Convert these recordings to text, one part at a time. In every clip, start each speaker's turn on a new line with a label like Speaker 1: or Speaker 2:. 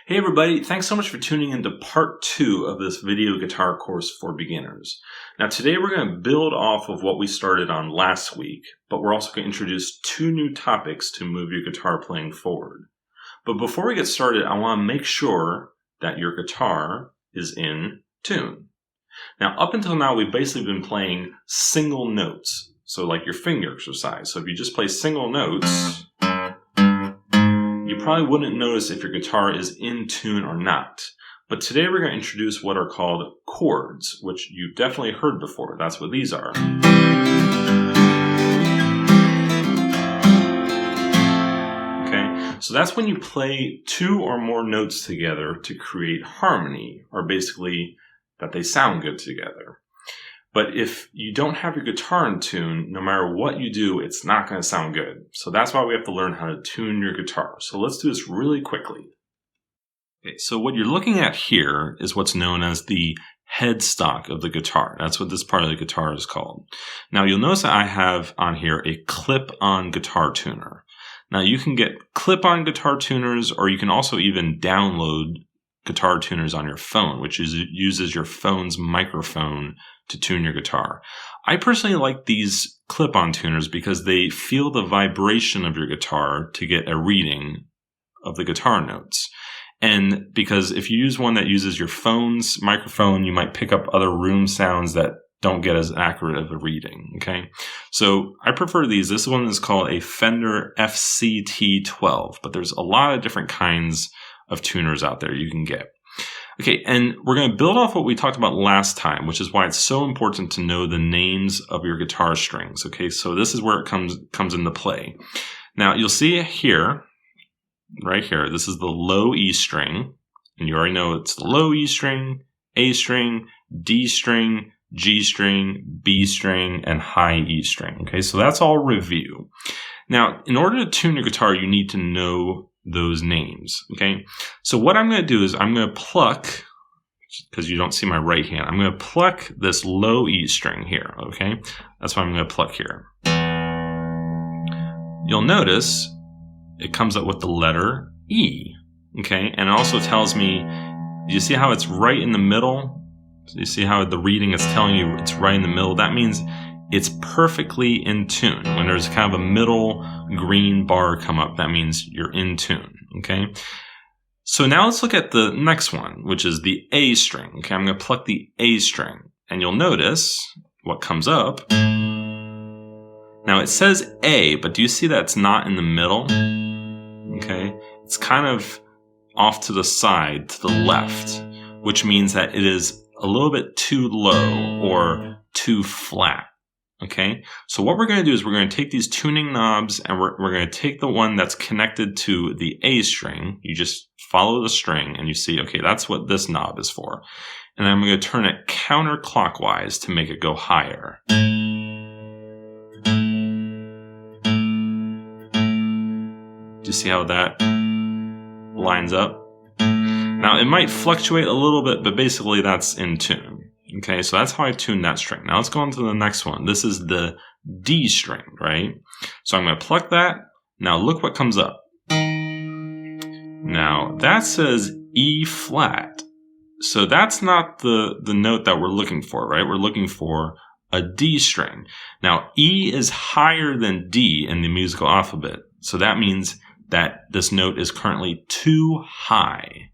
Speaker 1: Hey everybody, thanks so much for tuning into part 2 of this video guitar course for beginners. Now today we're going to build off of what we started on last week, but we're also going to introduce 2 new topics to move your guitar playing forward. But before we get started, I want to make sure that your guitar is in tune. Now up until now we've basically been playing single notes, so like your finger exercise. So if you just play single notes, you probably wouldn't notice if your guitar is in tune or not. But today we're going to introduce what are called chords, which you've definitely heard before. That's what these are. Okay, so that's when you play 2 or more notes together to create harmony, or basically that they sound good together. But if you don't have your guitar in tune, no matter what you do, it's not going to sound good. So that's why we have to learn how to tune your guitar. So let's do this really quickly. Okay, so what you're looking at here is what's known as the headstock of the guitar. That's what this part of the guitar is called. Now you'll notice that I have on here a clip-on guitar tuner. Now you can get clip-on guitar tuners, or you can also even download guitar tuners on your phone, which uses your phone's microphone to tune your guitar. I personally like these clip-on tuners because they feel the vibration of your guitar to get a reading of the guitar notes. And because if you use one that uses your phone's microphone, you might pick up other room sounds that don't get as accurate of a reading, okay? So I prefer these. This one is called a Fender FCT12, but there's a lot of different kinds of tuners out there you can get. Okay, and we're going to build off what we talked about last time, which is why it's so important to know the names of your guitar strings. Okay, so this is where it comes into play. Now, you'll see here, right here, this is the low E string, and you already know it's the low E string, A string, D string, G string, B string, and high E string. Okay, so that's all review. Now, in order to tune your guitar, you need to know those names, okay? So what I'm going to do is I'm going to pluck, because you don't see my right hand, I'm going to pluck this low E string here, okay? That's what I'm going to pluck here. You'll notice it comes up with the letter E, okay? And it also tells me, do you see how it's right in the middle? So you see how the reading is telling you it's right in the middle? That means it's perfectly in tune. When there's kind of a middle green bar come up, that means you're in tune, okay? So now let's look at the next one, which is the A string. Okay, I'm going to pluck the A string, and you'll notice what comes up. Now it says A, but do you see that it's not in the middle? Okay, it's kind of off to the side, to the left, which means that it is a little bit too low or too flat. Okay, so what we're going to do is we're going to take these tuning knobs and we're going to take the one that's connected to the A string. You just follow the string and you see, okay, that's what this knob is for. And I'm going to turn it counterclockwise to make it go higher. Do you see how that lines up? Now, it might fluctuate a little bit, but basically that's in tune. Okay, so that's how I tune that string. Now let's go on to the next one. This is the D string, right? So I'm going to pluck that. Now look what comes up. Now that says E flat. So that's not the note that we're looking for, right? We're looking for a D string. Now E is higher than D in the musical alphabet. So that means that this note is currently too high.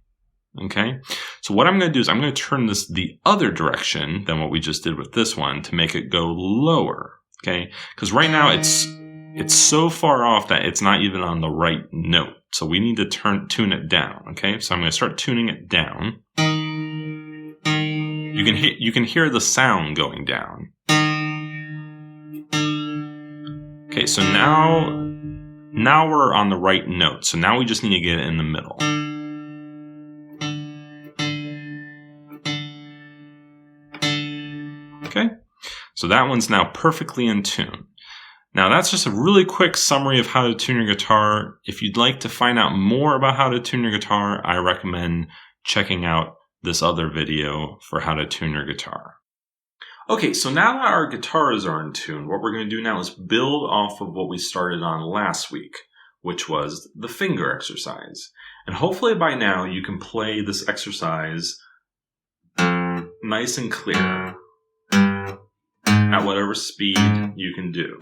Speaker 1: Okay, so what I'm going to do is I'm going to turn this the other direction than what we just did with this one to make it go lower. Okay, because right now it's so far off that it's not even on the right note. So we need to tune it down. Okay, so I'm going to start tuning it down. You can hear the sound going down. Okay, so now we're on the right note. So now we just need to get it in the middle. Okay, so that one's now perfectly in tune. Now that's just a really quick summary of how to tune your guitar. If you'd like to find out more about how to tune your guitar, I recommend checking out this other video for how to tune your guitar. Okay, so now that our guitars are in tune, what we're going to do now is build off of what we started on last week, which was the finger exercise. And hopefully by now you can play this exercise nice and clear at whatever speed you can do.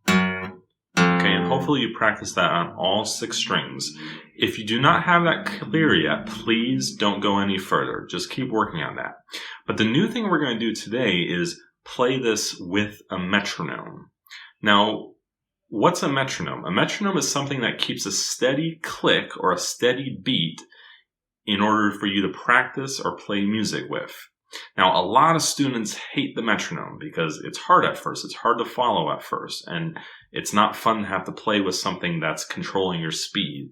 Speaker 1: Okay, and hopefully you practice that on all 6 strings. If you do not have that clear yet, please don't go any further. Just keep working on that. But the new thing we're going to do today is play this with a metronome. Now, what's a metronome? A metronome is something that keeps a steady click or a steady beat in order for you to practice or play music with. Now, a lot of students hate the metronome because it's hard at first. It's hard to follow at first. And it's not fun to have to play with something that's controlling your speed.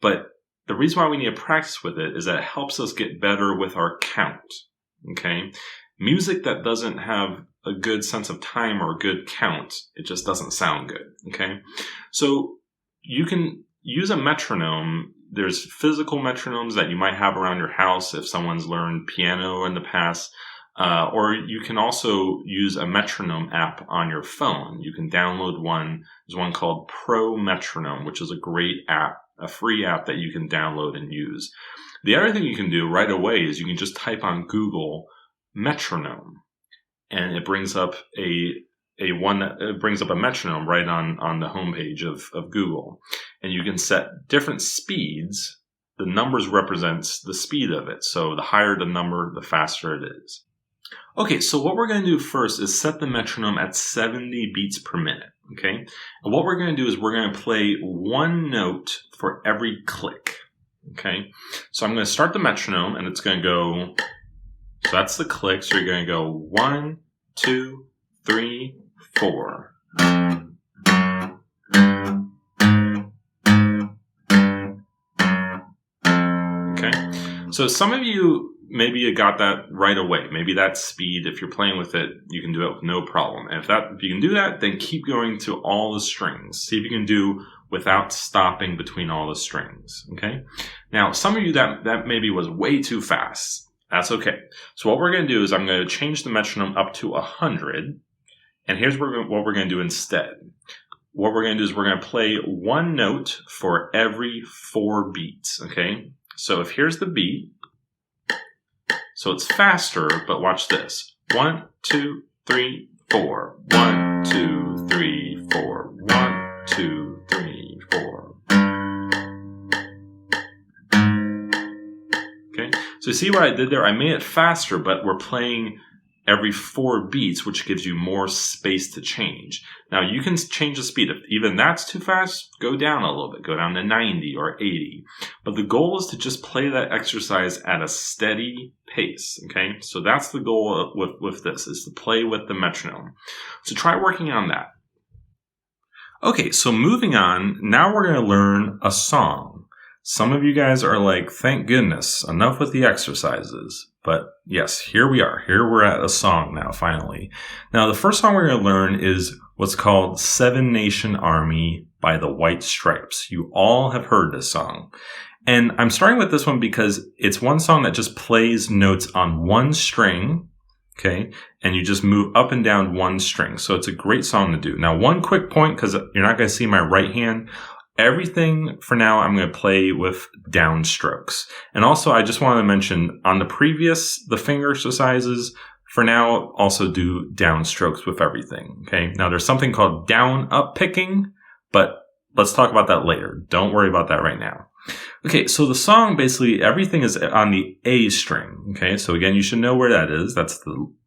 Speaker 1: But the reason why we need to practice with it is that it helps us get better with our count. Okay? Music that doesn't have a good sense of time or a good count, it just doesn't sound good. Okay? So you can use a metronome. There's physical metronomes that you might have around your house if someone's learned piano in the past. Or you can also use a metronome app on your phone. You can download one. There's one called Pro Metronome, which is a great app, a free app that you can download and use. The other thing you can do right away is you can just type on Google metronome, and it brings up it brings up a metronome right on the homepage of Google. And you can set different speeds. The numbers represents the speed of it. So the higher the number, the faster it is. Okay, so what we're going to do first is set the metronome at 70 beats per minute. Okay, and what we're going to do is we're going to play one note for every click. Okay, so I'm going to start the metronome, and it's going to go. So that's the click. So you're going to go 1, 2, 3, 4. Okay, so some of you, maybe you got that right away. Maybe that speed, if you're playing with it, you can do it with no problem. And if you can do that, then keep going to all the strings. See if you can do without stopping between all the strings. Okay. Now, some of you that maybe was way too fast. That's okay. So what we're going to do is I'm going to change the metronome up to 100. And here's what we're going to do instead. What we're going to do is we're going to play one note for every 4 beats. Okay. So if here's the beat. So it's faster, but watch this. 1, 2, 3, 4. 1, 2, 3, 4. 1, 2, 3, 4. Okay, so see what I did there? I made it faster, but we're playing every 4 beats, which gives you more space to change. Now, you can change the speed. If even that's too fast, go down a little bit. Go down to 90 or 80. But the goal is to just play that exercise at a steady pace, okay? So that's the goal with this, is to play with the metronome. So try working on that. Okay, so moving on, now we're going to learn a song. Some of you guys are like, thank goodness, enough with the exercises. But yes, here we are. Here we're at a song now, finally. Now, the first song we're going to learn is what's called Seven Nation Army by the White Stripes. You all have heard this song. And I'm starting with this one because it's one song that just plays notes on one string, okay? And you just move up and down one string. So it's a great song to do. Now, one quick point, because you're not going to see my right hand. Everything for now, I'm going to play with downstrokes. And also, I just want to mention on the finger exercises, for now, also do downstrokes with everything. Okay. Now, there's something called down up picking, but let's talk about that later. Don't worry about that right now. Okay. So the song, basically, everything is on the A string. Okay. So again, you should know where that is.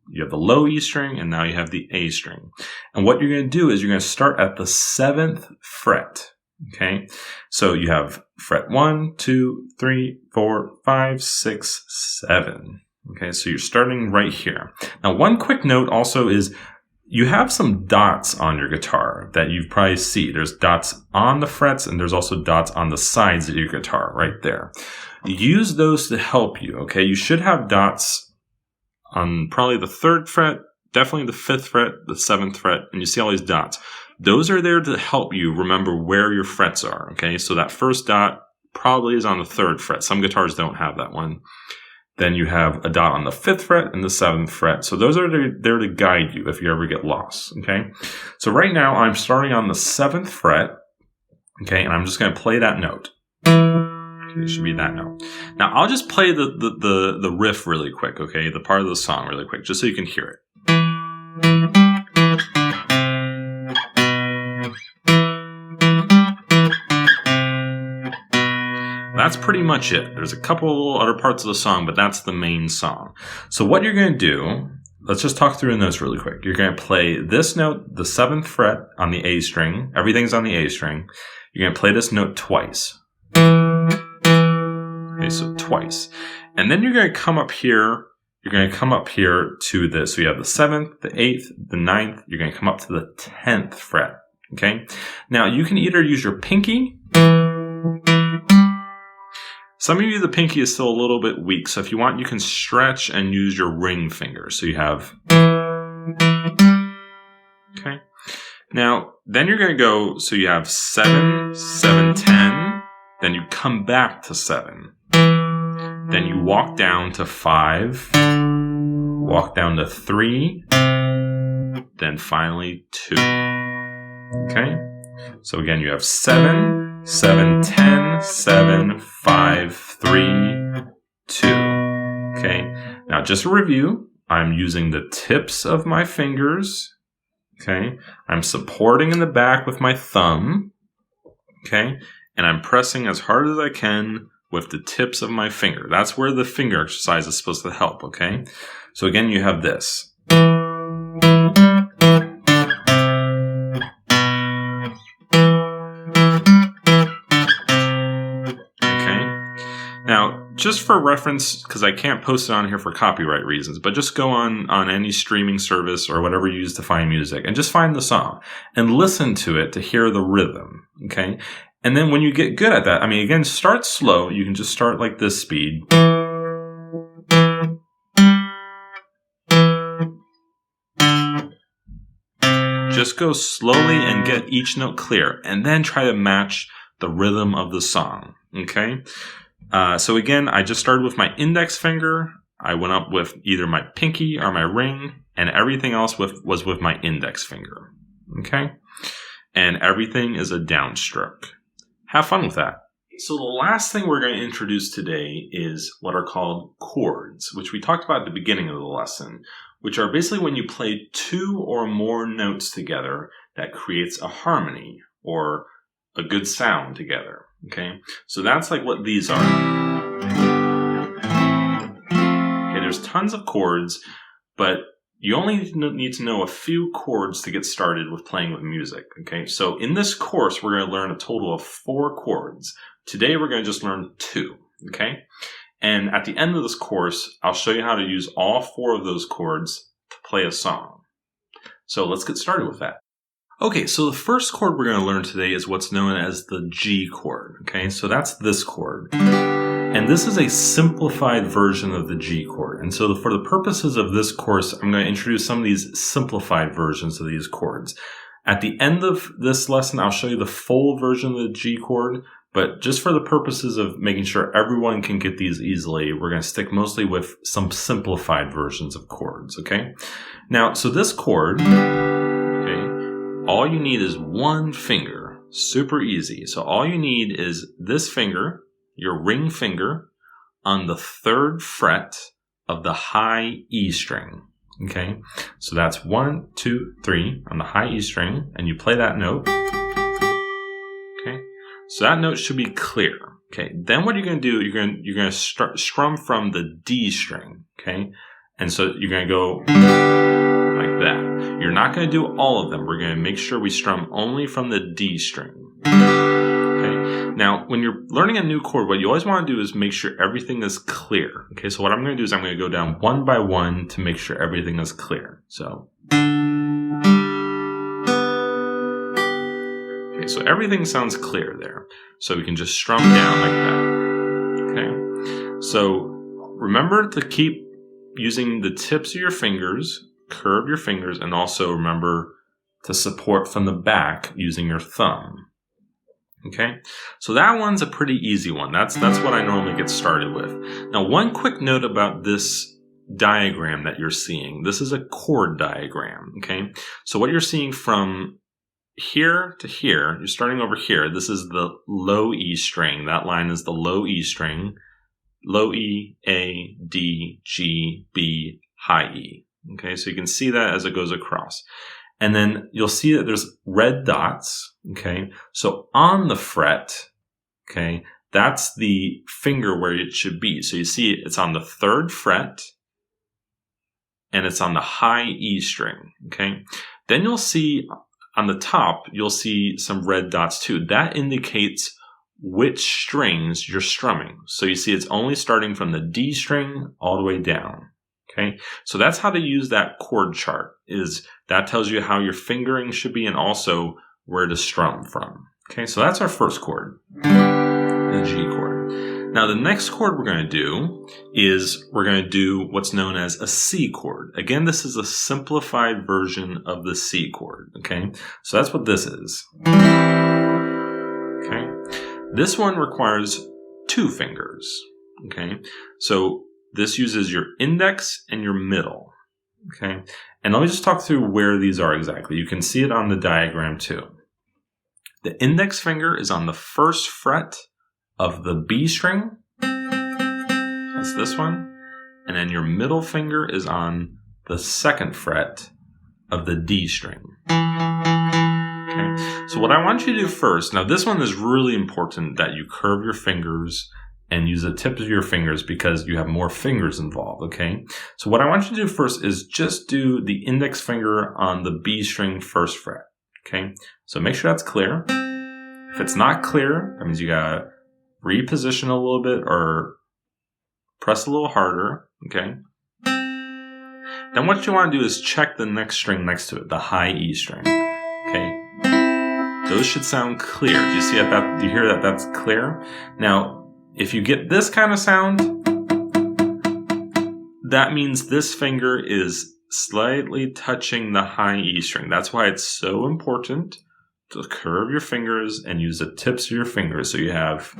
Speaker 1: You have the low E string, and now you have the A string. And what you're going to do is you're going to start at the 7th fret. Okay, so you have fret 1, 2, 3, 4, 5, 6, 7. Okay, so you're starting right here. Now, one quick note also is you have some dots on your guitar that you probably see. There's dots on the frets, and there's also dots on the sides of your guitar right there. Use those to help you, okay? You should have dots on probably the 3rd fret, definitely the 5th fret, the 7th fret, and you see all these dots. Those are there to help you remember where your frets are, okay? So that first dot probably is on the 3rd fret. Some guitars don't have that one. Then you have a dot on the 5th fret and the 7th fret. So those are there to guide you if you ever get lost, okay? So right now, I'm starting on the 7th fret, okay? And I'm just going to play that note. Okay, it should be that note. Now I'll just play the riff really quick, okay? The part of the song really quick, just so you can hear it. That's pretty much it. There's a couple other parts of the song, but that's the main song. So what you're going to do, let's just talk through the notes really quick. You're going to play this note, the 7th fret on the A string. Everything's on the A string. You're going to play this note twice. Okay, so twice. And then you're going to come up here. You're going to come up here to this. So you have the 7th, the 8th, the 9th. You're going to come up to the 10th fret. Okay. Now you can either use your pinky. Some of you, the pinky is still a little bit weak. So if you want, you can stretch and use your ring finger. So you have. Okay. Now, then you're going to go. So you have 7, 7, 10. Then you come back to 7. Then you walk down to 5. Walk down to 3. Then finally 2. Okay. So again, you have 7, 7, 10, 7, 5, 3, 2. Okay. Now, just a review. I'm using the tips of my fingers. Okay. I'm supporting in the back with my thumb. Okay. And I'm pressing as hard as I can with the tips of my finger. That's where the finger exercise is supposed to help. Okay. So again, you have this. Now, just for reference, because I can't post it on here for copyright reasons, but just go on any streaming service or whatever you use to find music and just find the song and listen to it to hear the rhythm, okay? And then when you get good at that, I mean, again, start slow. You can just start like this speed. Just go slowly and get each note clear and then try to match the rhythm of the song, okay? So again, I just started with my index finger. I went up with either my pinky or my ring, and everything else was with my index finger. Okay? And everything is a downstroke. Have fun with that. So the last thing we're going to introduce today is what are called chords, which we talked about at the beginning of the lesson, which are basically when you play 2 or more notes together that creates a harmony or a good sound together. Okay, so that's like what these are. Okay, there's tons of chords, but you only need to know a few chords to get started with playing with music. Okay, so in this course, we're going to learn a total of 4 chords. Today, we're going to just learn 2. Okay, and at the end of this course, I'll show you how to use all 4 of those chords to play a song. So let's get started with that. Okay, so the first chord we're going to learn today is what's known as the G chord. Okay, so that's this chord. And this is a simplified version of the G chord. And so for the purposes of this course, I'm going to introduce some of these simplified versions of these chords. At the end of this lesson, I'll show you the full version of the G chord. But just for the purposes of making sure everyone can get these easily, we're going to stick mostly with some simplified versions of chords. Okay, now, so this chord... all you need is one finger. Super easy. So all you need is this finger, your ring finger, on the 3rd fret of the high E string. Okay? So that's 1, 2, 3 on the high E string, and you play that note. Okay? So that note should be clear. Okay? Then what you're going to do, you're going to start strum from the D string. Okay? And so you're going to go like that. You're not going to do all of them. We're going to make sure we strum only from the D string. Okay. Now, when you're learning a new chord, what you always want to do is make sure everything is clear. Okay, so what I'm going to do is I'm going to go down one by one to make sure everything is clear. So, okay, so everything sounds clear there. So we can just strum down like that. Okay. So remember to keep using the tips of your fingers. Curve your fingers, and also remember to support from the back using your thumb. Okay, so that one's a pretty easy one. That's what I normally get started with. Now, one quick note about this diagram that you're seeing. This is a chord diagram. Okay, so what you're seeing from here to here, you're starting over here. This is the low E string. That line is the low E string. Low E, A, D, G, B, high E. Okay, so you can see that as it goes across. And then you'll see that there's red dots. Okay, so on the fret, okay, that's the finger where it should be. So you see it's on the 3rd fret and it's on the high E string. Okay, then you'll see on the top, you'll see some red dots too. That indicates which strings you're strumming. So you see it's only starting from the D string all the way down. Okay, so that's how to use that chord chart. Is that tells you how your fingering should be and also where to strum from. Okay, so that's our first chord, the G chord. Now the next chord we're going to do is we're going to do what's known as a C chord. Again, this is a simplified version of the C chord. Okay, so that's what this is. Okay, this one requires 2 fingers. Okay, so this uses your index and your middle. Okay, and let me just talk through where these are exactly. You can see it on the diagram too. The index finger is on the 1st fret of the B string. That's this one. And then your middle finger is on the 2nd fret of the D string. Okay, so what I want you to do first, now this one is really important that you curve your fingers and use the tips of your fingers because you have more fingers involved, okay? So what I want you to do first is just do the index finger on the B string 1st fret, okay? So make sure that's clear. If it's not clear, that means you gotta reposition a little bit or press a little harder, okay? Then what you want to do is check the next string next to it, the high E string, okay? Those should sound clear. Do you see that? Do you hear that? That's clear. Now, if you get this kind of sound, that means this finger is slightly touching the high E string. That's why it's so important to curve your fingers and use the tips of your fingers so you have.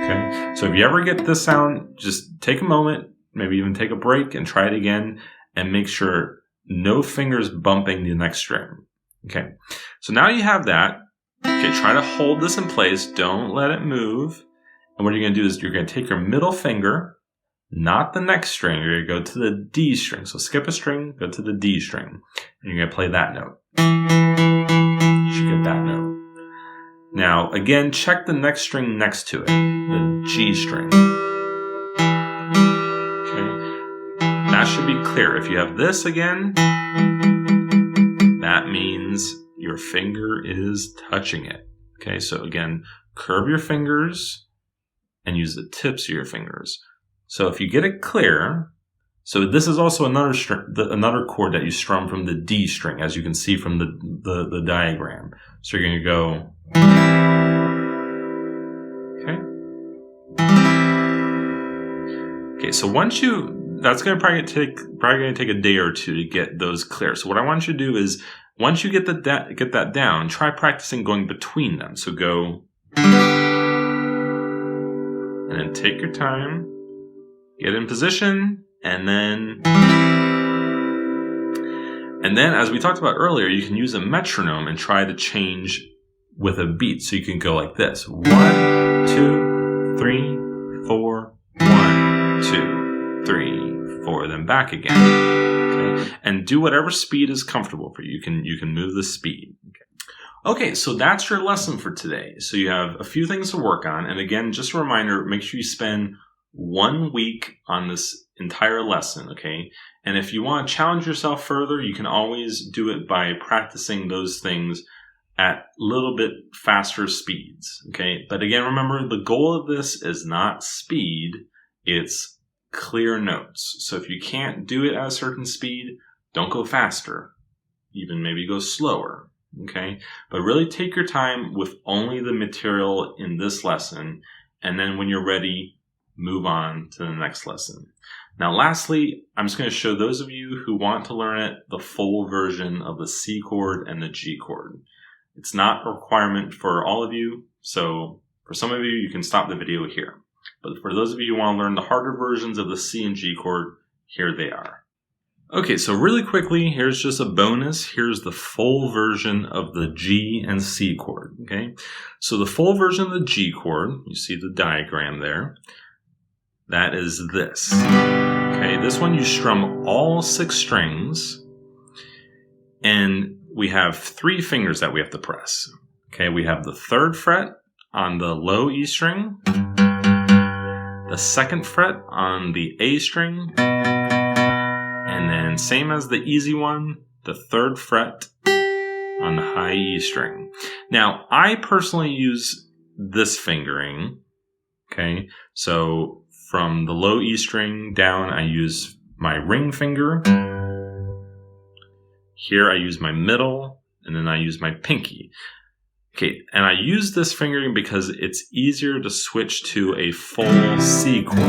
Speaker 1: Okay, so if you ever get this sound, just take a moment, maybe even take a break and try it again and make sure no fingers bumping the next string. Okay, so now you have that. Okay, try to hold this in place. Don't let it move. And what you're going to do is you're going to take your middle finger, not the next string. You're going to go to the D string. So skip a string, go to the D string. And you're going to play that note. You should get that note. Now, again, check the next string next to it, the G string. Okay, that should be clear. If you have this again, that means your finger is touching it. Okay, so again, curve your fingers and use the tips of your fingers. So if you get it clear, so this is also another chord that you strum from the D string, as you can see from the diagram. So you're going to go. Okay, so once that's going to probably take a day or two to get those clear. So what I want you to do is, once you get that down, try practicing going between them. So go, and then take your time, get in position, and then as we talked about earlier, you can use a metronome and try to change with a beat. So you can go like this: 1, 2, 3, 4, 1, 2, 3, 4, then back again. Okay, and do whatever speed is comfortable for you. You can move the speed. Okay, so that's your lesson for today. So you have a few things to work on, and again, just a reminder: make sure you spend 1 week on this entire lesson. Okay, and if you want to challenge yourself further, you can always do it by practicing those things at a little bit faster speeds. Okay, but again, remember, the goal of this is not speed, it's clear notes. So if you can't do it at a certain speed, don't go faster, even maybe go slower. Okay, but really take your time with only the material in this lesson, and then when you're ready, move on to the next lesson. Now lastly, I'm just going to show those of you who want to learn it the full version of the C chord and the G chord. It's not a requirement for all of you, so for some of you, you can stop the video here. But for those of you who want to learn the harder versions of the C and G chord, here they are. Okay, so really quickly, here's just a bonus. Here's the full version of the G and C chord, okay? So the full version of the G chord, you see the diagram there, that is this. Okay, this one you strum all 6 strings, and we have 3 fingers that we have to press. Okay, we have the 3rd fret on the low E string, the 2nd fret on the A string, and then same as the easy one, the 3rd fret on the high E string. Now, I personally use this fingering, okay? So from the low E string down, I use my ring finger. Here I use my middle, and then I use my pinky. Okay, and I use this fingering because it's easier to switch to a full C chord.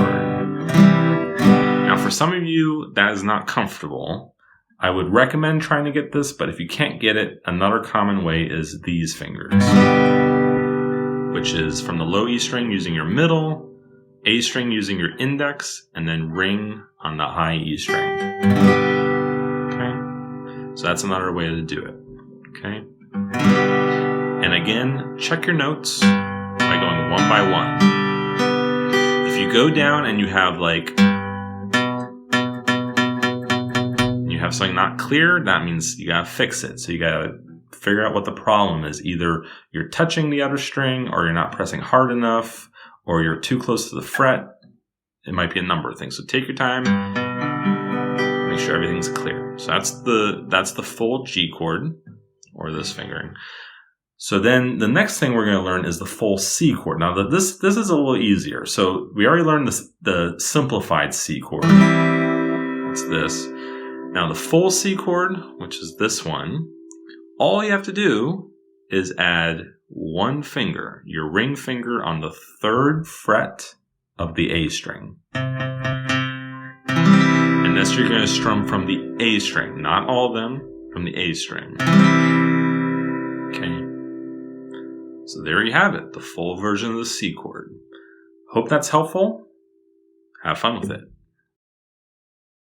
Speaker 1: Now, for some of you, that is not comfortable. I would recommend trying to get this, but if you can't get it, another common way is these fingers, which is from the low E string using your middle, A string using your index, and then ring on the high E string. Okay? So that's another way to do it. Okay? And again, check your notes by going one by one. If you go down and you have something not clear, that means you gotta fix it. So you gotta figure out what the problem is. Either you're touching the other string, or you're not pressing hard enough, or you're too close to the fret. It might be a number of things. So take your time, make sure everything's clear. So that's the full G chord, or this fingering. So then the next thing we're going to learn is the full C chord. Now this is a little easier. So we already learned the simplified C chord. That's this. Now the full C chord, which is this one, all you have to do is add one finger, your ring finger, on the 3rd fret of the A string. And this you're going to strum from the A string, not all of them, from the A string. Okay. So there you have it, the full version of the C chord. Hope that's helpful. Have fun with it.